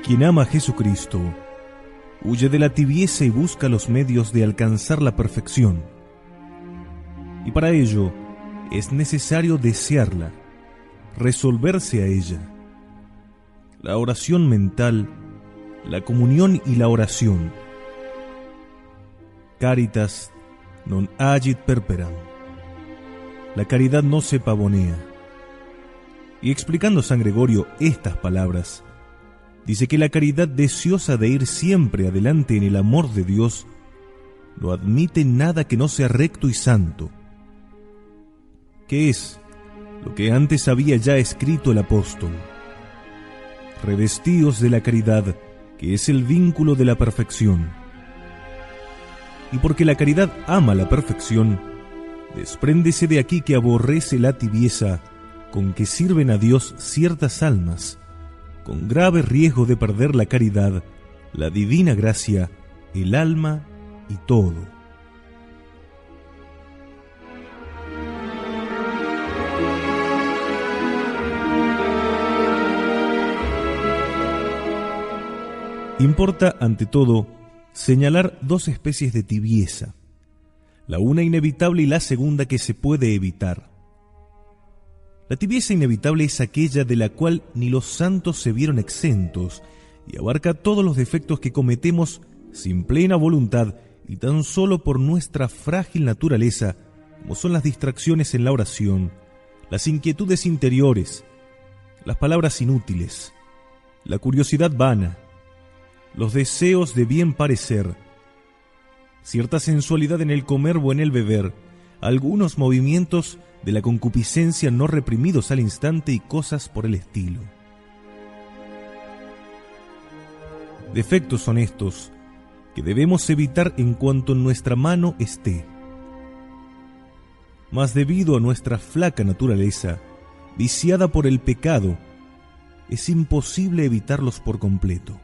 Quien ama a Jesucristo huye de la tibieza y busca los medios de alcanzar la perfección. Y para ello es necesario desearla, resolverse a ella. La oración mental, la comunión y la oración. Caritas non agit perperam. La caridad no se pavonea. Y explicando San Gregorio estas palabras, dice que la caridad deseosa de ir siempre adelante en el amor de Dios no admite nada que no sea recto y santo, que es lo que antes había ya escrito el apóstol: revestíos de la caridad, que es el vínculo de la perfección. Y porque la caridad ama la perfección, despréndese de aquí que aborrece la tibieza con que sirven a Dios ciertas almas, con grave riesgo de perder la caridad, la divina gracia, el alma y todo. Importa, ante todo, señalar dos especies de tibieza, la una inevitable y la segunda que se puede evitar. La tibieza inevitable es aquella de la cual ni los santos se vieron exentos y abarca todos los defectos que cometemos sin plena voluntad y tan solo por nuestra frágil naturaleza, como son las distracciones en la oración, las inquietudes interiores, las palabras inútiles, la curiosidad vana, los deseos de bien parecer, cierta sensualidad en el comer o en el beber, algunos movimientos de la concupiscencia no reprimidos al instante y cosas por el estilo. Defectos son estos que debemos evitar en cuanto en nuestra mano esté. Mas debido a nuestra flaca naturaleza, viciada por el pecado, es imposible evitarlos por completo.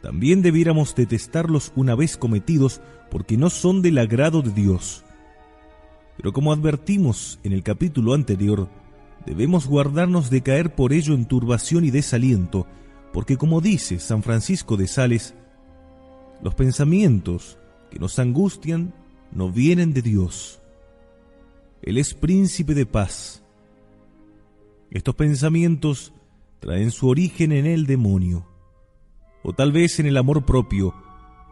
También debiéramos detestarlos una vez cometidos porque no son del agrado de Dios. Pero como advertimos en el capítulo anterior, debemos guardarnos de caer por ello en turbación y desaliento, porque como dice San Francisco de Sales, los pensamientos que nos angustian no vienen de Dios. Él es príncipe de paz. Estos pensamientos traen su origen en el demonio, o tal vez en el amor propio,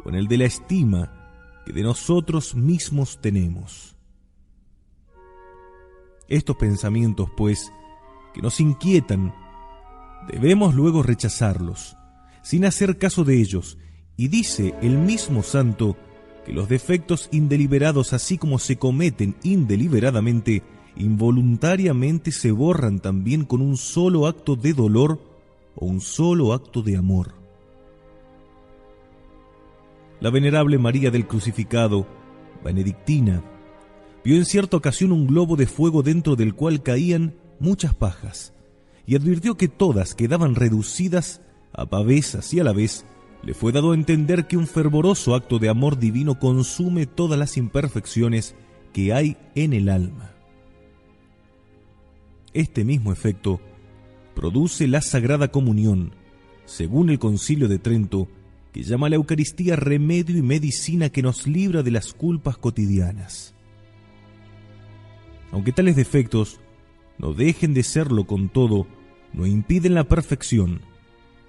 o en el de la estima que de nosotros mismos tenemos. Estos pensamientos, pues, que nos inquietan, debemos luego rechazarlos, sin hacer caso de ellos, y dice el mismo santo que los defectos indeliberados, así como se cometen indeliberadamente, involuntariamente se borran también con un solo acto de dolor o un solo acto de amor. La venerable María del Crucificado, benedictina, vio en cierta ocasión un globo de fuego dentro del cual caían muchas pajas, y advirtió que todas quedaban reducidas a pavesas, y a la vez le fue dado a entender que un fervoroso acto de amor divino consume todas las imperfecciones que hay en el alma. Este mismo efecto produce la Sagrada Comunión, según el Concilio de Trento, que llama a la Eucaristía remedio y medicina que nos libra de las culpas cotidianas. Aunque tales defectos no dejen de serlo con todo, no impiden la perfección,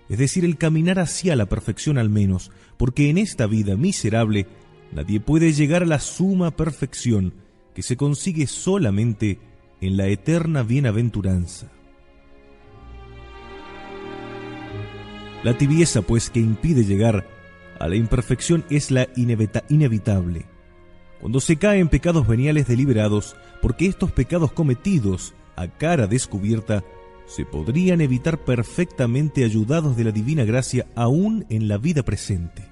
es decir, el caminar hacia la perfección al menos, porque en esta vida miserable nadie puede llegar a la suma perfección que se consigue solamente en la eterna bienaventuranza. La tibieza, pues, que impide llegar a la imperfección es la inevitable, cuando se cae en pecados veniales deliberados, porque estos pecados cometidos a cara descubierta se podrían evitar perfectamente ayudados de la divina gracia aún en la vida presente.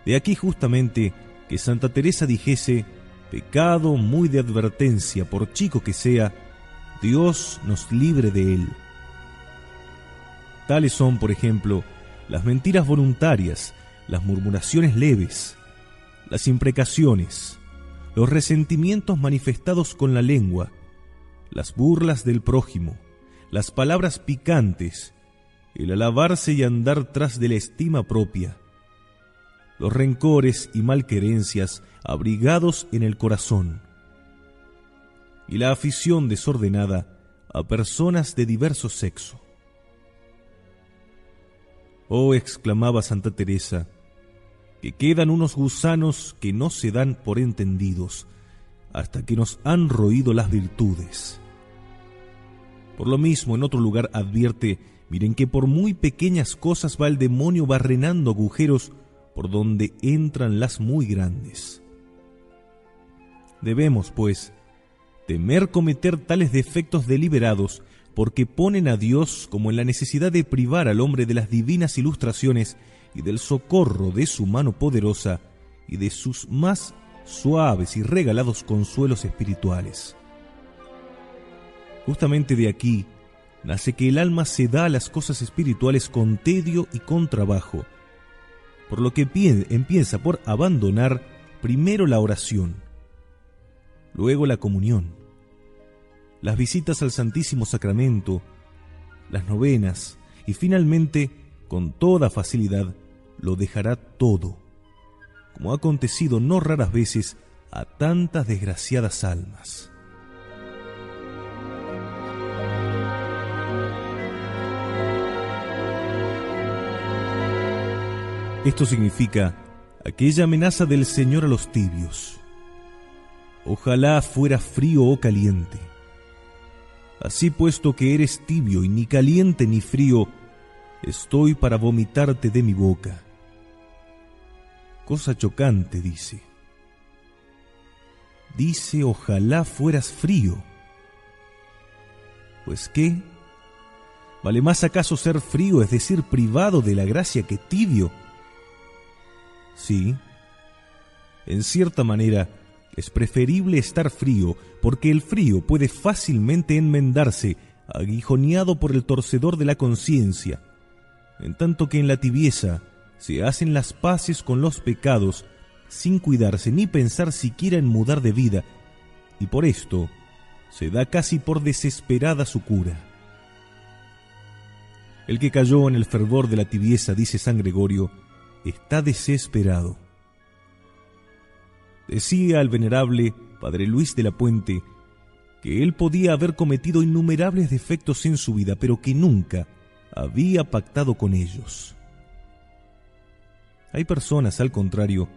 De aquí justamente que Santa Teresa dijese: pecado muy de advertencia, por chico que sea, Dios nos libre de él. Tales son, por ejemplo, las mentiras voluntarias, las murmuraciones leves, las imprecaciones, los resentimientos manifestados con la lengua, las burlas del prójimo, las palabras picantes el alabarse y andar tras de la estima propia, los rencores y malquerencias abrigados en el corazón, y la afición desordenada a personas de diverso sexo. Oh, exclamaba Santa Teresa, que quedan unos gusanos que no se dan por entendidos hasta que nos han roído las virtudes. Por lo mismo, en otro lugar advierte, miren que por muy pequeñas cosas va el demonio barrenando agujeros por donde entran las muy grandes. Debemos, pues, temer cometer tales defectos deliberados, porque ponen a Dios como en la necesidad de privar al hombre de las divinas ilustraciones y del socorro de su mano poderosa y de sus más suaves y regalados consuelos espirituales. Justamente de aquí nace que el alma se da a las cosas espirituales con tedio y con trabajo, por lo que empieza por abandonar primero la oración, luego la comunión, las visitas al Santísimo Sacramento, las novenas y finalmente, con toda facilidad, lo dejará todo, como ha acontecido no raras veces a tantas desgraciadas almas. Esto significa aquella amenaza del Señor a los tibios. Ojalá fuera frío o caliente. Así, puesto que eres tibio y ni caliente ni frío, estoy para vomitarte de mi boca. Cosa chocante, dice. Dice, ojalá fueras frío. Pues ¿qué? ¿Vale más acaso ser frío, es decir, privado de la gracia, que tibio? Sí, en cierta manera es preferible estar frío, porque el frío puede fácilmente enmendarse, aguijoneado por el torcedor de la conciencia, en tanto que en la tibieza se hacen las paces con los pecados, sin cuidarse ni pensar siquiera en mudar de vida, y por esto se da casi por desesperada su cura. El que cayó en el fervor de la tibieza, dice San Gregorio, está desesperado. Decía el venerable Padre Luis de la Puente que él podía haber cometido innumerables defectos en su vida, pero que nunca había pactado con ellos. Hay personas, al contrario,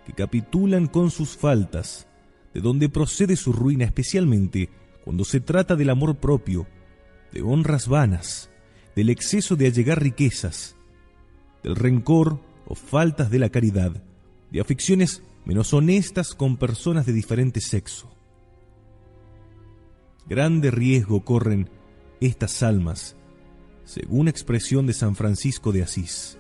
que capitulan con sus faltas, de donde procede su ruina, especialmente cuando se trata del amor propio, de honras vanas, del exceso de allegar riquezas, del rencor o faltas de la caridad, de aficiones menos honestas con personas de diferente sexo. Grande riesgo corren estas almas, según expresión de San Francisco de Asís,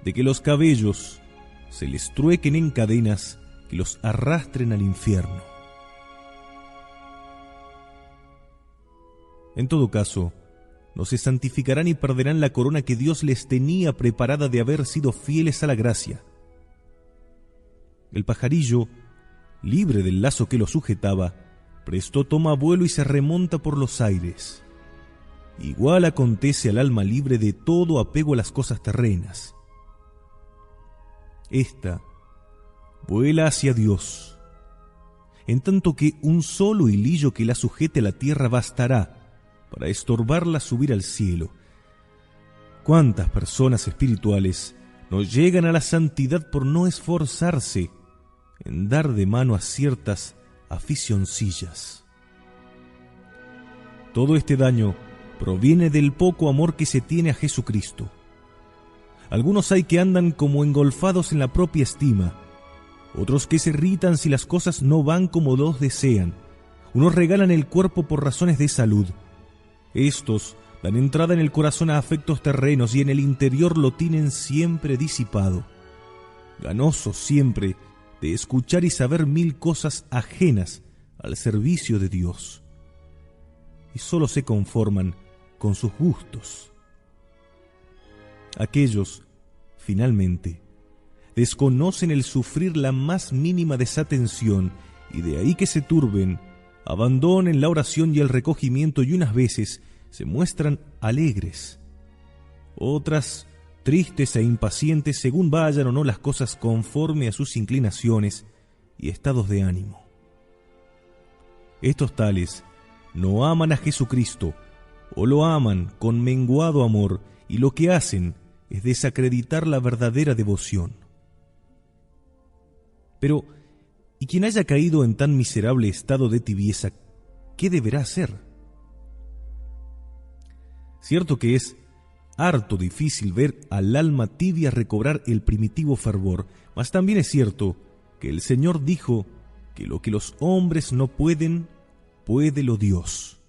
de que los cabellos se les truequen en cadenas que los arrastren al infierno. En todo caso, no se santificarán y perderán la corona que Dios les tenía preparada de haber sido fieles a la gracia. El pajarillo, libre del lazo que lo sujetaba, presto toma vuelo y se remonta por los aires. Igual acontece al alma libre de todo apego a las cosas terrenas. Esta vuela hacia Dios, en tanto que un solo hilillo que la sujete a la tierra bastará para estorbarla subir al cielo. ¿Cuántas personas espirituales no llegan a la santidad por no esforzarse en dar de mano a ciertas aficioncillas? Todo este daño proviene del poco amor que se tiene a Jesucristo. Algunos hay que andan como engolfados en la propia estima, otros que se irritan si las cosas no van como los desean, unos regalan el cuerpo por razones de salud, estos dan entrada en el corazón a afectos terrenos y en el interior lo tienen siempre disipado, ganosos siempre de escuchar y saber mil cosas ajenas al servicio de Dios, y solo se conforman con sus gustos. Aquellos, finalmente, desconocen el sufrir la más mínima desatención, y de ahí que se turben, abandonen la oración y el recogimiento, y unas veces se muestran alegres otras tristes e impacientes según vayan o no las cosas conforme a sus inclinaciones y estados de ánimo. Estos tales no aman a Jesucristo, o lo aman con menguado amor, y lo que hacen es desacreditar la verdadera devoción. Pero, ¿y quien haya caído en tan miserable estado de tibieza, qué deberá hacer? Cierto que es harto difícil ver al alma tibia recobrar el primitivo fervor, mas también es cierto que el Señor dijo que lo que los hombres no pueden, puédelo Dios.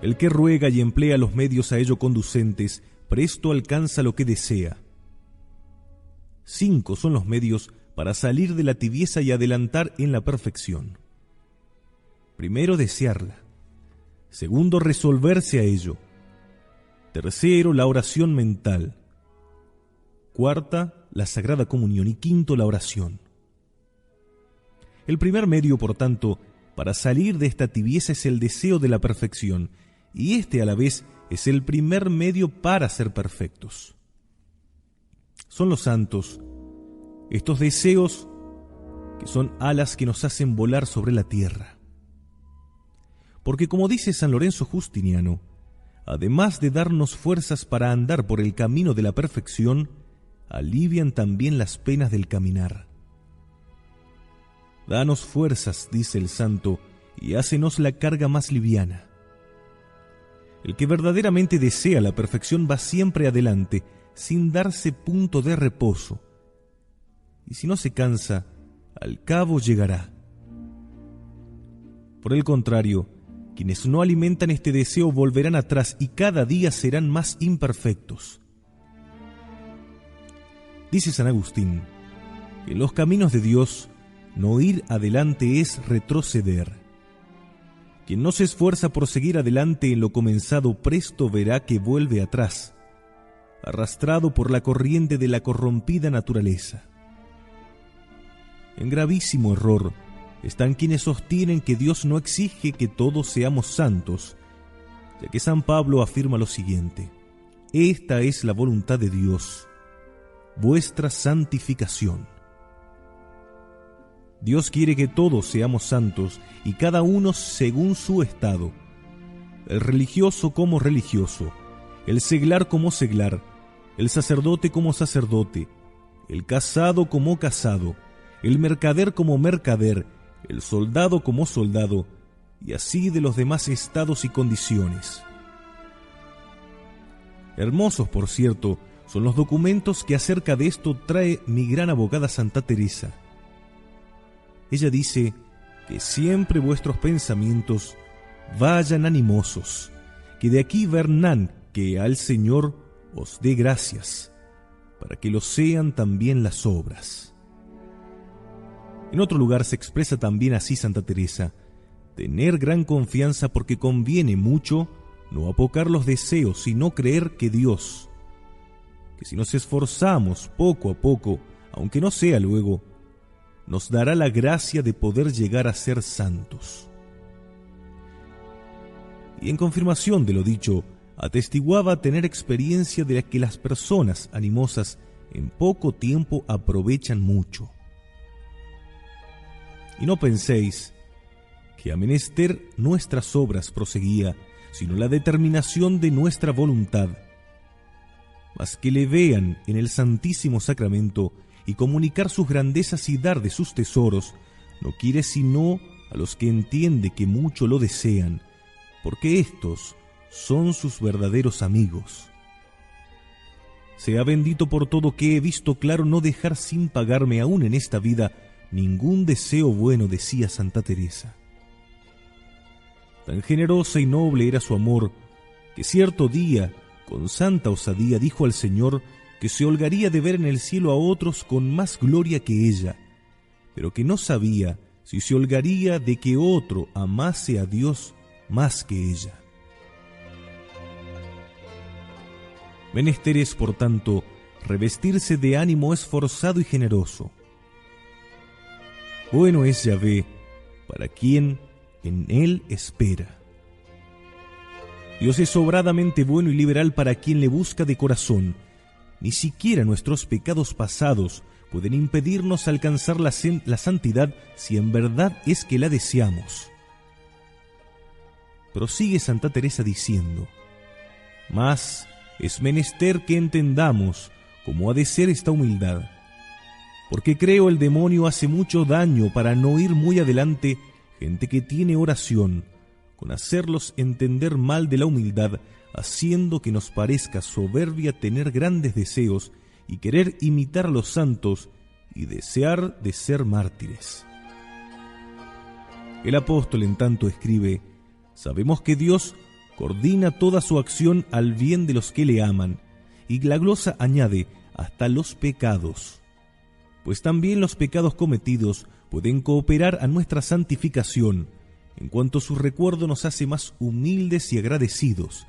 El que ruega y emplea los medios a ello conducentes, presto alcanza lo que desea. 5 son los medios para salir de la tibieza y adelantar en la perfección. Primero, desearla. Segundo, resolverse a ello. Tercero, la oración mental. Cuarta, la Sagrada Comunión. Y quinto, la oración. El primer medio, por tanto, para salir de esta tibieza es el deseo de la perfección, y este a la vez es el primer medio para ser perfectos. Son los santos, estos deseos que son alas que nos hacen volar sobre la tierra. Porque como dice San Lorenzo Justiniano, además de darnos fuerzas para andar por el camino de la perfección, alivian también las penas del caminar. Danos fuerzas, dice el santo, y hácenos la carga más liviana. El que verdaderamente desea la perfección va siempre adelante, sin darse punto de reposo. Y si no se cansa, al cabo llegará. Por el contrario, quienes no alimentan este deseo volverán atrás y cada día serán más imperfectos. Dice San Agustín que en los caminos de Dios no ir adelante es retroceder. Quien no se esfuerza por seguir adelante en lo comenzado presto verá que vuelve atrás, arrastrado por la corriente de la corrompida naturaleza. En gravísimo error están quienes sostienen que Dios no exige que todos seamos santos, ya que San Pablo afirma lo siguiente: esta es la voluntad de Dios, vuestra santificación. Dios quiere que todos seamos santos y cada uno según su estado, el religioso como religioso, el seglar como seglar, el sacerdote como sacerdote, el casado como casado, el mercader como mercader, el soldado como soldado, y así de los demás estados y condiciones. Hermosos, por cierto, son los documentos que acerca de esto trae mi gran abogada Santa Teresa. Ella dice que siempre vuestros pensamientos vayan animosos, que de aquí verán que al Señor os dé gracias, para que lo sean también las obras. En otro lugar se expresa también así Santa Teresa: tener gran confianza porque conviene mucho no apocar los deseos, sino creer que Dios, que si nos esforzamos poco a poco, aunque no sea luego, nos dará la gracia de poder llegar a ser santos. Y en confirmación de lo dicho, atestiguaba tener experiencia de la que las personas animosas en poco tiempo aprovechan mucho. Y no penséis que a menester nuestras obras proseguía, sino la determinación de nuestra voluntad, mas que le vean en el Santísimo Sacramento y comunicar sus grandezas y dar de sus tesoros, no quiere sino a los que entiende que mucho lo desean, porque éstos son sus verdaderos amigos. Sea bendito por todo que he visto claro no dejar sin pagarme aún en esta vida ningún deseo bueno, decía Santa Teresa. Tan generosa y noble era su amor, que cierto día, con santa osadía, dijo al Señor que se holgaría de ver en el cielo a otros con más gloria que ella, pero que no sabía si se holgaría de que otro amase a Dios más que ella. Menester es, por tanto, revestirse de ánimo esforzado y generoso. Bueno es Yahvé para quien en él espera. Dios es sobradamente bueno y liberal para quien le busca de corazón. Ni siquiera nuestros pecados pasados pueden impedirnos alcanzar la santidad si en verdad es que la deseamos. Prosigue Santa Teresa diciendo: mas es menester que entendamos cómo ha de ser esta humildad, porque creo el demonio hace mucho daño para no ir muy adelante gente que tiene oración, con hacerlos entender mal de la humildad, haciendo que nos parezca soberbia tener grandes deseos y querer imitar a los santos y desear de ser mártires. El apóstol en tanto escribe: sabemos que Dios coordina toda su acción al bien de los que le aman, y la glosa añade hasta los pecados, pues también los pecados cometidos pueden cooperar a nuestra santificación, en cuanto su recuerdo nos hace más humildes y agradecidos,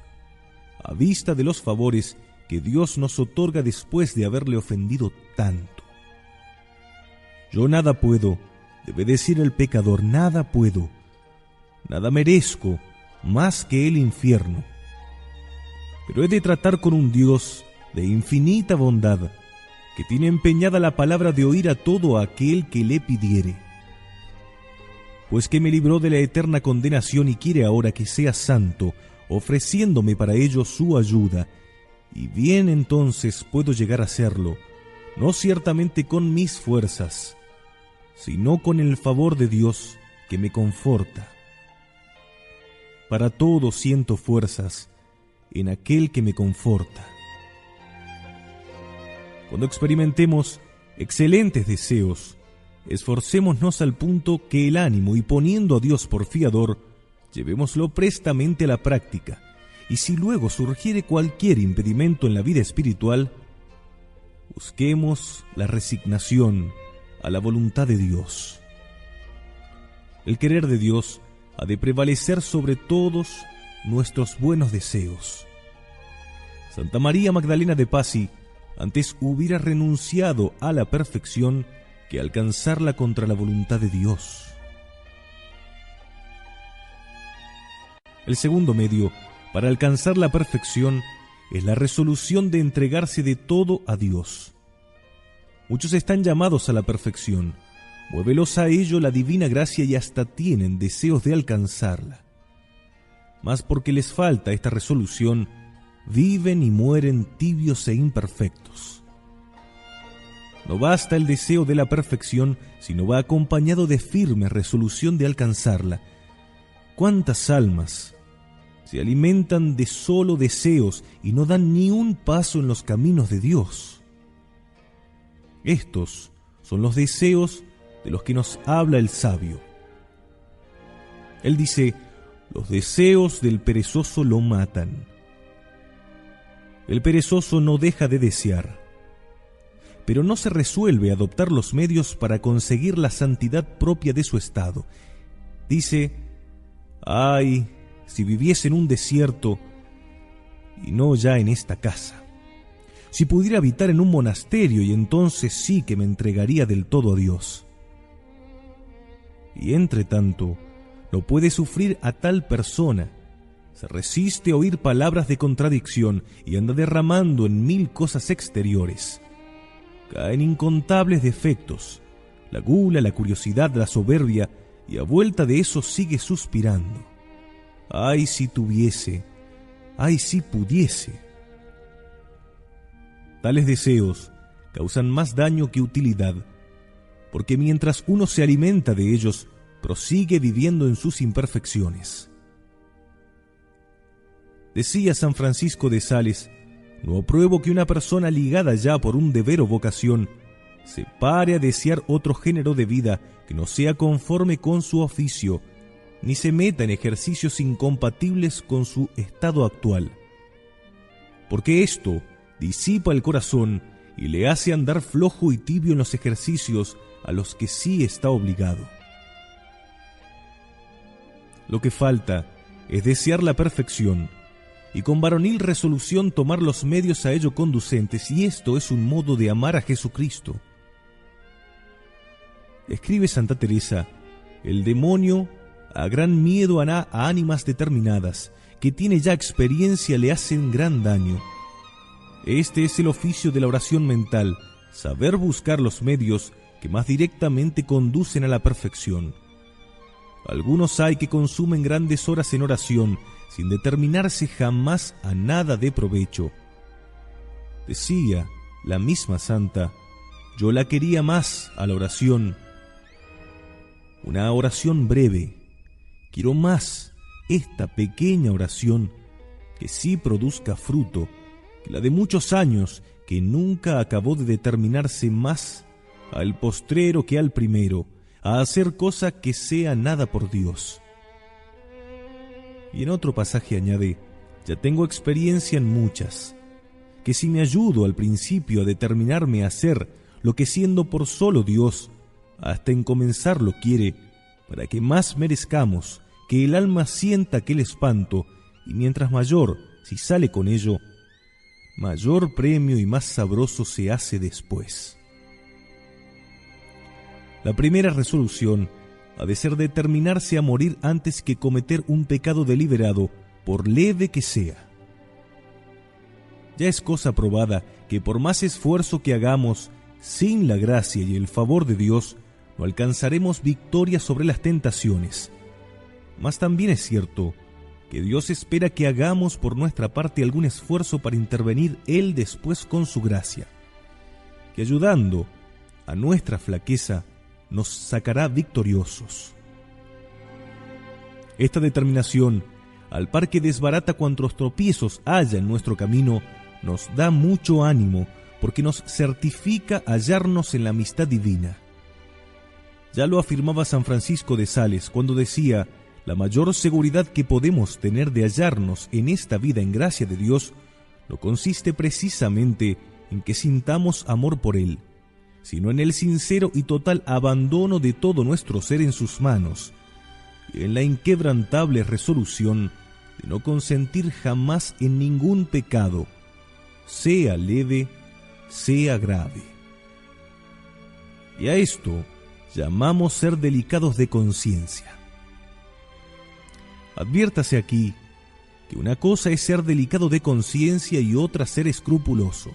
a vista de los favores que Dios nos otorga después de haberle ofendido tanto. Yo nada puedo, debe decir el pecador, nada puedo, nada merezco más que el infierno. Pero he de tratar con un Dios de infinita bondad, que tiene empeñada la palabra de oír a todo aquel que le pidiere. Pues que me libró de la eterna condenación y quiere ahora que sea santo, ofreciéndome para ello su ayuda, y bien entonces puedo llegar a serlo, no ciertamente con mis fuerzas, sino con el favor de Dios que me conforta. Para todo siento fuerzas en aquel que me conforta. Cuando experimentemos excelentes deseos, esforcémonos al punto que el ánimo, y poniendo a Dios por fiador, llevémoslo prestamente a la práctica, y si luego surgiere cualquier impedimento en la vida espiritual, busquemos la resignación a la voluntad de Dios. El querer de Dios ha de prevalecer sobre todos nuestros buenos deseos. Santa María Magdalena de Pazzi antes hubiera renunciado a la perfección que alcanzarla contra la voluntad de Dios. El segundo medio para alcanzar la perfección es la resolución de entregarse de todo a Dios. Muchos están llamados a la perfección, muévelos a ello la divina gracia y hasta tienen deseos de alcanzarla. Mas porque les falta esta resolución, viven y mueren tibios e imperfectos. No basta el deseo de la perfección, sino va acompañado de firme resolución de alcanzarla. ¿Cuántas almas se alimentan de solo deseos y no dan ni un paso en los caminos de Dios? Estos son los deseos de los que nos habla el sabio. Él dice: los deseos del perezoso lo matan. El perezoso no deja de desear, pero no se resuelve a adoptar los medios para conseguir la santidad propia de su estado. Dice: ay, si viviese en un desierto y no ya en esta casa. Si pudiera habitar en un monasterio, y entonces sí que me entregaría del todo a Dios. Y entre tanto, no puede sufrir a tal persona, se resiste a oír palabras de contradicción y anda derramando en mil cosas exteriores. Caen incontables defectos, la gula, la curiosidad, la soberbia, y a vuelta de eso sigue suspirando. ¡Ay, si tuviese! ¡Ay, si pudiese! Tales deseos causan más daño que utilidad, porque mientras uno se alimenta de ellos, prosigue viviendo en sus imperfecciones. Decía San Francisco de Sales: no apruebo que una persona ligada ya por un deber o vocación se pare a desear otro género de vida que no sea conforme con su oficio, ni se meta en ejercicios incompatibles con su estado actual, porque esto disipa el corazón y le hace andar flojo y tibio en los ejercicios a los que sí está obligado. Lo que falta es desear la perfección, y con varonil resolución tomar los medios a ello conducentes, y esto es un modo de amar a Jesucristo. Escribe Santa Teresa: el demonio a gran miedo hará a ánimas determinadas, que tiene ya experiencia le hacen gran daño. Este es el oficio de la oración mental, saber buscar los medios que más directamente conducen a la perfección. Algunos hay que consumen grandes horas en oración sin determinarse jamás a nada de provecho. Decía la misma santa: yo la quería más a la oración. Una oración breve. Quiero más esta pequeña oración que sí produzca fruto que la de muchos años que nunca acabó de determinarse más al postrero que al primero a hacer cosa que sea nada por Dios. Y en otro pasaje añade: ya tengo experiencia en muchas, que si me ayudo al principio a determinarme a hacer lo que siendo por solo Dios, hasta en comenzarlo quiere, para que más merezcamos, que el alma sienta aquel espanto, y mientras mayor, si sale con ello, mayor premio y más sabroso se hace después. La primera resolución ha de ser determinarse a morir antes que cometer un pecado deliberado, por leve que sea. Ya es cosa probada que por más esfuerzo que hagamos, sin la gracia y el favor de Dios, no alcanzaremos victoria sobre las tentaciones. Mas también es cierto que Dios espera que hagamos por nuestra parte algún esfuerzo para intervenir Él después con su gracia, que ayudando a nuestra flaqueza nos sacará victoriosos. Esta determinación, al par que desbarata cuantos tropiezos haya en nuestro camino, nos da mucho ánimo, porque nos certifica hallarnos en la amistad divina. Ya lo afirmaba San Francisco de Sales cuando decía: la mayor seguridad que podemos tener de hallarnos en esta vida en gracia de Dios no consiste precisamente en que sintamos amor por Él, sino en el sincero y total abandono de todo nuestro ser en sus manos, y en la inquebrantable resolución de no consentir jamás en ningún pecado, sea leve, sea grave. Y a esto llamamos ser delicados de conciencia. Adviértase aquí que una cosa es ser delicado de conciencia y otra ser escrupuloso.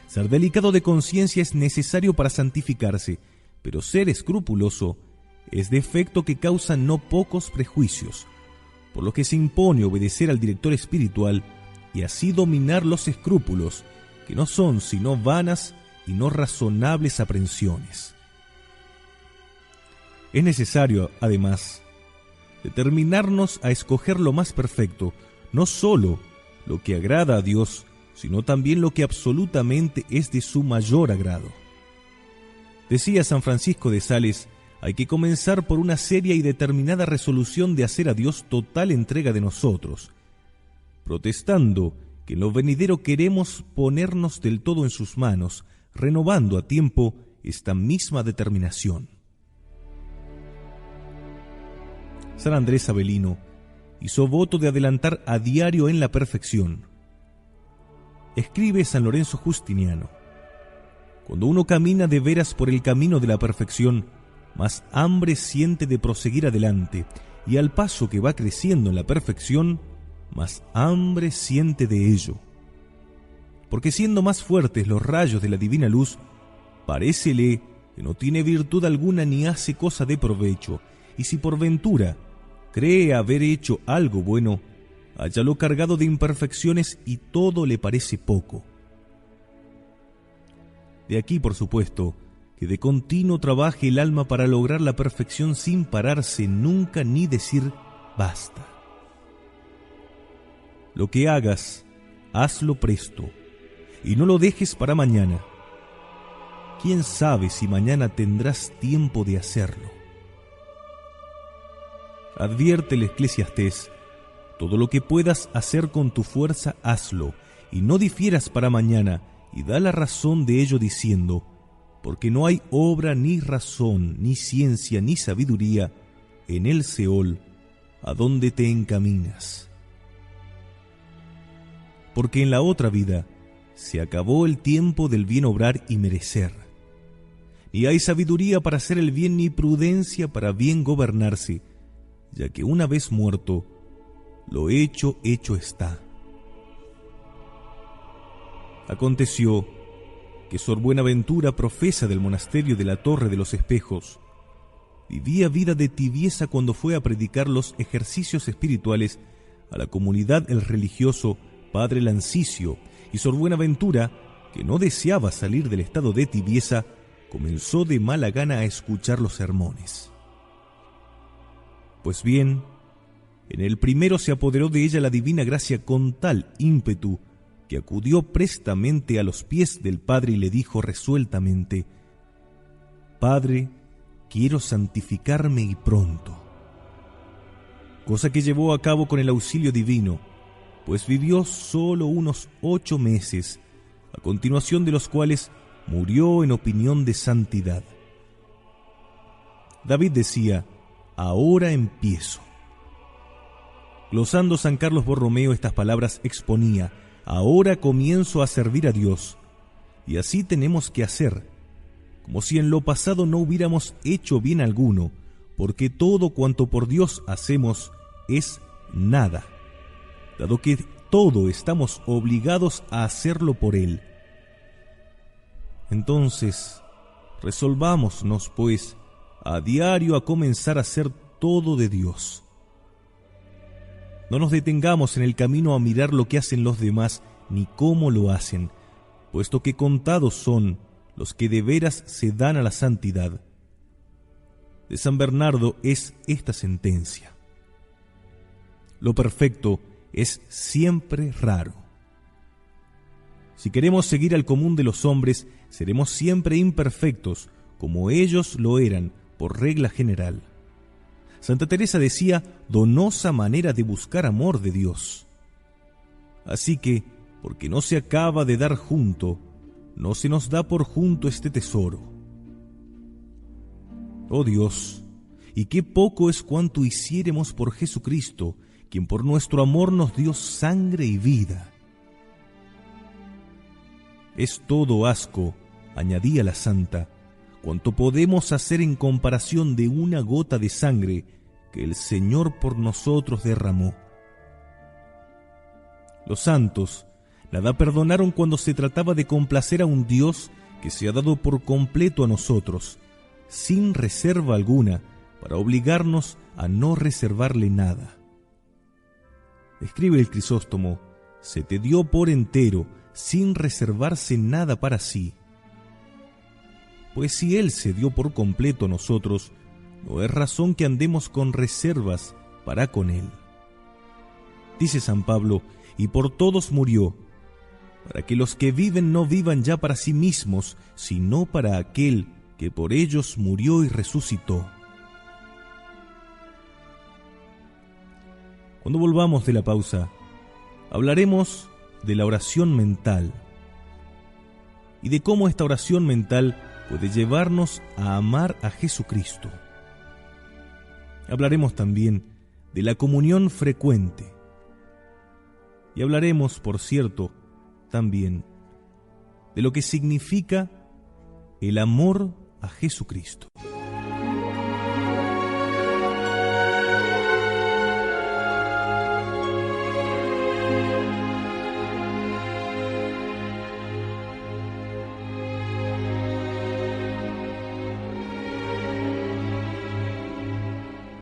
Ser delicado de conciencia es necesario para santificarse, pero ser escrupuloso es defecto que causa no pocos prejuicios, por lo que se impone obedecer al director espiritual y así dominar los escrúpulos, que no son sino vanas y no razonables aprensiones. Es necesario, además, determinarnos a escoger lo más perfecto, no sólo lo que agrada a Dios, sino también lo que absolutamente es de su mayor agrado. Decía San Francisco de Sales: hay que comenzar por una seria y determinada resolución de hacer a Dios total entrega de nosotros, protestando que en lo venidero queremos ponernos del todo en sus manos, renovando a tiempo esta misma determinación. San Andrés Avelino hizo voto de adelantar a diario en la perfección. Escribe San Lorenzo Justiniano: cuando uno camina de veras por el camino de la perfección, más hambre siente de proseguir adelante, y al paso que va creciendo en la perfección, más hambre siente de ello. Porque siendo más fuertes los rayos de la divina luz, parécele que no tiene virtud alguna ni hace cosa de provecho, y si por ventura cree haber hecho algo bueno, hállalo cargado de imperfecciones y todo le parece poco. De aquí, por supuesto, que de continuo trabaje el alma para lograr la perfección sin pararse nunca ni decir basta. Lo que hagas, hazlo presto, y no lo dejes para mañana. ¿Quién sabe si mañana tendrás tiempo de hacerlo? Advierte el Eclesiastés: todo lo que puedas hacer con tu fuerza, hazlo, y no difieras para mañana, y da la razón de ello diciendo: porque no hay obra, ni razón, ni ciencia, ni sabiduría en el Seol, a donde te encaminas. Porque en la otra vida se acabó el tiempo del bien obrar y merecer. Ni hay sabiduría para hacer el bien, ni prudencia para bien gobernarse, ya que una vez muerto, lo hecho, hecho está. Aconteció que Sor Buenaventura, profesa del monasterio de la Torre de los Espejos, vivía vida de tibieza cuando fue a predicar los ejercicios espirituales a la comunidad el religioso Padre Lancicio, y Sor Buenaventura, que no deseaba salir del estado de tibieza, comenzó de mala gana a escuchar los sermones. Pues bien, en el primero se apoderó de ella la divina gracia con tal ímpetu que acudió prestamente a los pies del Padre y le dijo resueltamente: «Padre, quiero santificarme y pronto». Cosa que llevó a cabo con el auxilio divino, pues vivió solo unos 8 meses, a continuación de los cuales murió en opinión de santidad. David decía: «Ahora empiezo». Glosando San Carlos Borromeo estas palabras exponía: «Ahora comienzo a servir a Dios». Y así tenemos que hacer, como si en lo pasado no hubiéramos hecho bien alguno, porque todo cuanto por Dios hacemos es nada, dado que todo estamos obligados a hacerlo por Él. Entonces, resolvámonos, pues, a diario a comenzar a hacer todo de Dios. No nos detengamos en el camino a mirar lo que hacen los demás, ni cómo lo hacen, puesto que contados son los que de veras se dan a la santidad. De San Bernardo es esta sentencia: lo perfecto es siempre raro. Si queremos seguir al común de los hombres, seremos siempre imperfectos, como ellos lo eran, por regla general. Santa Teresa decía: donosa manera de buscar amor de Dios. Así que, porque no se acaba de dar junto, no se nos da por junto este tesoro. Oh Dios, y qué poco es cuanto hiciéremos por Jesucristo, quien por nuestro amor nos dio sangre y vida. Es todo asco, añadía la santa, cuanto podemos hacer en comparación de una gota de sangre que el Señor por nosotros derramó. Los santos nada perdonaron cuando se trataba de complacer a un Dios que se ha dado por completo a nosotros, sin reserva alguna, para obligarnos a no reservarle nada. Escribe el Crisóstomo: se te dio por entero, sin reservarse nada para sí. Pues si Él se dio por completo a nosotros, no es razón que andemos con reservas para con Él. Dice San Pablo: y por todos murió, para que los que viven no vivan ya para sí mismos, sino para aquel que por ellos murió y resucitó. Cuando volvamos de la pausa, hablaremos de la oración mental y de cómo esta oración mental puede llevarnos a amar a Jesucristo. Hablaremos también de la comunión frecuente y hablaremos, por cierto, también de lo que significa el amor a Jesucristo.